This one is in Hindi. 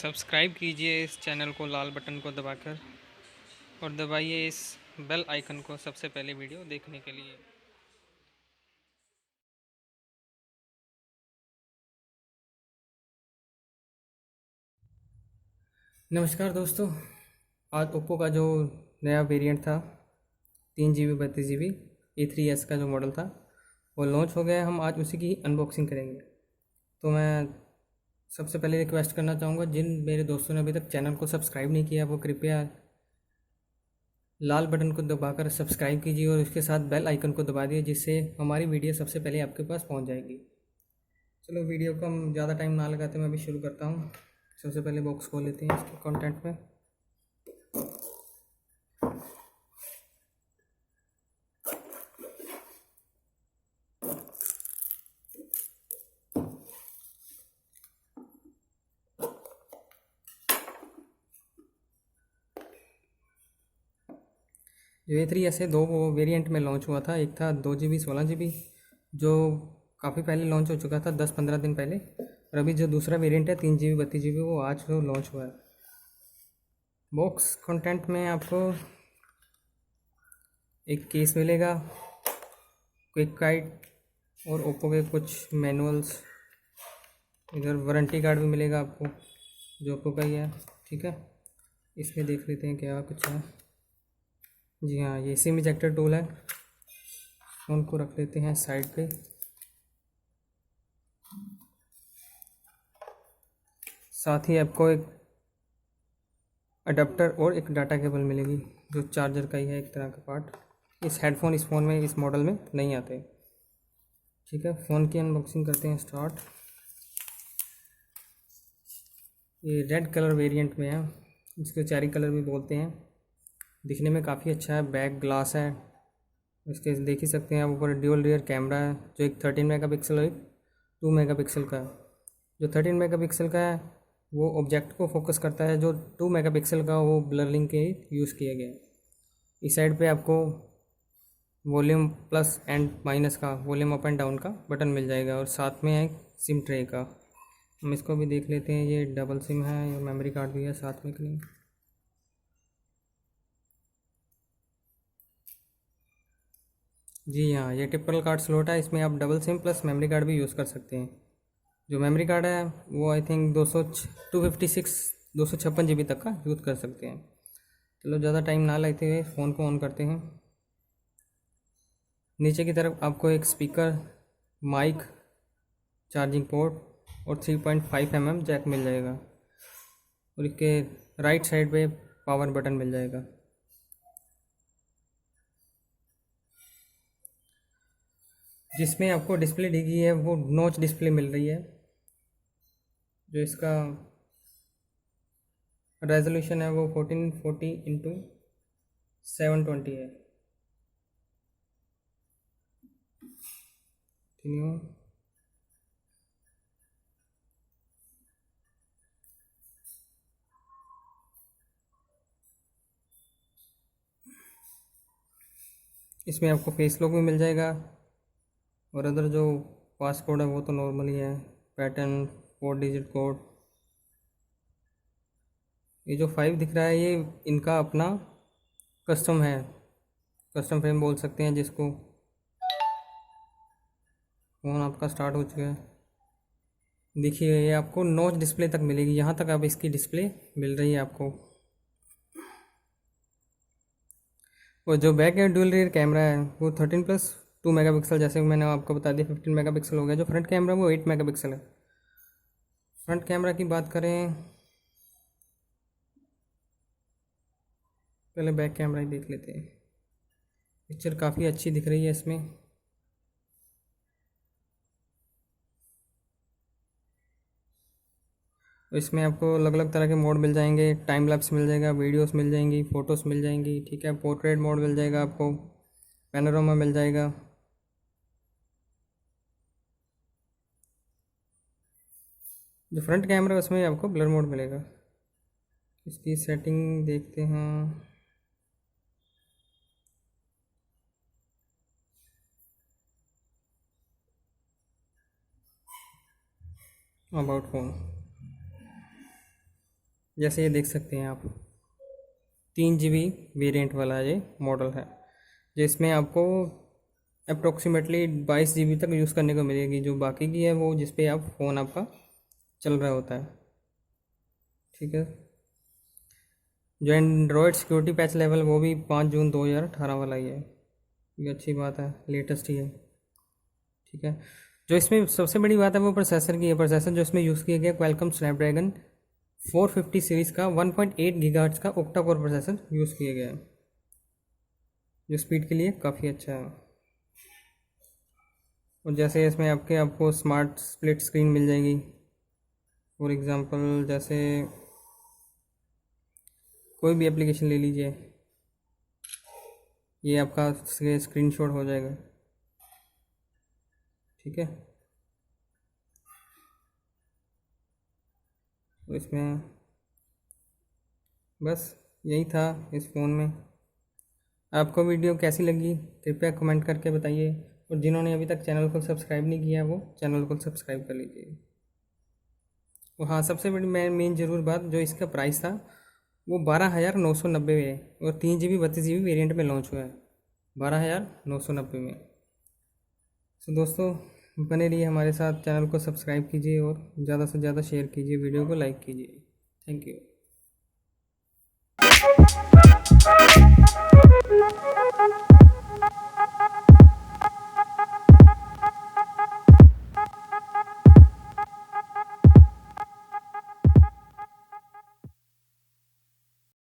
सब्सक्राइब कीजिए इस चैनल को लाल बटन को दबाकर और दबाइए इस बेल आइकन को सबसे पहले वीडियो देखने के लिए। नमस्कार दोस्तों। आज ओप्पो का जो नया वेरिएंट था 3 GB 32 GB A3s का जो मॉडल था वो लॉन्च हो गया है। हम आज उसी की अनबॉक्सिंग करेंगे। तो मैं सबसे पहले रिक्वेस्ट करना चाहूँगा, जिन मेरे दोस्तों ने अभी तक चैनल को सब्सक्राइब नहीं किया वो कृपया लाल बटन को दबाकर सब्सक्राइब कीजिए और उसके साथ बेल आइकन को दबा दिए, जिससे हमारी वीडियो सबसे पहले आपके पास पहुँच जाएगी। चलो वीडियो को हम ज़्यादा टाइम ना लगाते, मैं अभी शुरू करता हूँ। सबसे पहले बॉक्स खोल लेते हैं इसके कंटेंट में। जो A3s है, दो वो वेरिएंट में लॉन्च हुआ था। एक था 2 GB 16 GB, जो काफ़ी पहले लॉन्च हो चुका था, 10-15 दिन पहले। और अभी जो दूसरा वेरिएंट है 3 GB 32 GB, वो आज जो लॉन्च हुआ है। बॉक्स कंटेंट में आपको एक केस मिलेगा, क्विक गाइड और ओप्पो के कुछ मैनुअल्स। इधर वारंटी कार्ड भी मिलेगा आपको, जो ओप्पो का ही है। ठीक है, इसमें देख लेते हैं क्या कुछ है। जी हाँ, ये सिम इजेक्टर टूल है। फ़ोन को रख लेते हैं साइड पे। साथ ही आपको एक अडेप्टर और एक डाटा केबल मिलेगी, जो चार्जर का ही है एक तरह का पार्ट। इस हेडफोन इस फ़ोन में, इस मॉडल में नहीं आते। ठीक है, फ़ोन की अनबॉक्सिंग करते हैं स्टार्ट। ये रेड कलर वेरिएंट में है, इसको चेरी कलर भी बोलते हैं। दिखने में काफ़ी अच्छा है। बैक ग्लास है इसके, देख ही सकते हैं आप। ऊपर ड्यूल रियर कैमरा है, जो एक 13 मेगापिक्सल और एक 2 मेगापिक्सल का है। जो 13 मेगापिक्सल का है वो ऑब्जेक्ट को फोकस करता है, जो 2 मेगापिक्सल का वो ब्लरिंग के यूज़ किया गया है। इस साइड पे आपको वॉल्यूम प्लस एंड माइनस का, वॉल्यूम अप एंड डाउन का बटन मिल जाएगा, और साथ में है सिम ट्रे का। हम इसको भी देख लेते हैं, ये डबल सिम है या मेमोरी कार्ड भी है साथ में कि नहीं। जी हाँ, ये टिपिकल कार्ड स्लॉट है। इसमें आप double SIM plus memory card भी यूज़ कर सकते हैं। जो मेमोरी कार्ड है वो आई थिंक 256 GB तक का यूज़ कर सकते हैं। चलो ज़्यादा टाइम ना लेते हुए फ़ोन को ऑन करते हैं। नीचे की तरफ आपको एक स्पीकर, माइक, चार्जिंग पोर्ट और 3.5 mm जैक मिल जाएगा, और इसके राइट साइड पे पावर बटन मिल जाएगा। जिसमें आपको डिस्प्ले दी गई है वो नॉच डिस्प्ले मिल रही है। जो इसका रेजोल्यूशन है वो 1440x720 है। इसमें आपको फेस लॉक भी मिल जाएगा, और अदर जो पासकोड है वो तो नॉर्मल ही है, पैटर्न 4 डिजिट कोड। ये जो 5 दिख रहा है ये इनका अपना कस्टम है, कस्टम फ्रेम बोल सकते हैं जिसको। फ़ोन आपका स्टार्ट हो चुका है। देखिए ये आपको नॉच डिस्प्ले तक मिलेगी, यहाँ तक अब इसकी डिस्प्ले मिल रही है आपको। और जो back and dual rear camera है वो 13+2 मेगापिक्सल, जैसे मैंने आपको बता दिया 15 मेगापिक्सल हो गया। जो फ्रंट कैमरा वो 8 मेगापिक्सल है। फ्रंट कैमरा की बात करें, पहले बैक कैमरा ही देख लेते हैं। पिक्चर काफ़ी अच्छी दिख रही है इसमें। इसमें आपको अलग अलग तरह के मोड मिल जाएंगे। टाइम लैप्स मिल जाएगा, वीडियोस मिल जाएंगी, फ़ोटोज़ मिल जाएंगी। ठीक है, पोर्ट्रेट मोड मिल जाएगा आपको, पैनोरामा मिल जाएगा। जो फ्रंट कैमरा है उसमें आपको ब्लर मोड मिलेगा। इसकी सेटिंग देखते हैं। अबाउट फ़ोन, जैसे ये देख सकते हैं आप, 3 GB वेरिएंट वाला ये मॉडल है, जिसमें आपको अप्रोक्सीमेटली 22 GB तक यूज़ करने को मिलेगी। जो बाकी की है वो जिस पे आप फ़ोन आपका चल रहा होता है। ठीक है। जो एंड्रॉयड सिक्योरिटी पैच लेवल वो भी 5 जून 2018 वाला ही है। ये अच्छी बात है, लेटेस्ट ही है। ठीक है। जो इसमें सबसे बड़ी बात है वो प्रोसेसर की है। प्रोसेसर जो इसमें यूज़ किया गया क्वालकॉम स्नैपड्रैगन 450 सीरीज़ का 1.8 गीगाहर्ट्ज़ का ओक्टा कोर प्रोसेसर यूज़ किया गया है, जो स्पीड के लिए काफ़ी अच्छा है। और जैसे इसमें आपको स्मार्ट स्प्लिट स्क्रीन मिल जाएगी। फॉर एग्ज़ाम्पल जैसे कोई भी एप्लीकेशन ले लीजिए, ये आपका स्क्रीनशॉट हो जाएगा। ठीक है। तो इसमें बस यही था इस फ़ोन में। आपको वीडियो कैसी लगी कृपया कमेंट करके बताइए, और जिन्होंने अभी तक चैनल को सब्सक्राइब नहीं किया वो चैनल को सब्सक्राइब कर लीजिए। और हाँ, सबसे बड़ी मेन ज़रूर बात, जो इसका प्राइस था वो 12,990 है, और 3 GB 32 GB वेरिएंट में लॉन्च हुआ है 12,990 में। तो दोस्तों बने रहिए हमारे साथ, चैनल को सब्सक्राइब कीजिए और ज़्यादा से ज़्यादा शेयर कीजिए, वीडियो को लाइक कीजिए। Thank you.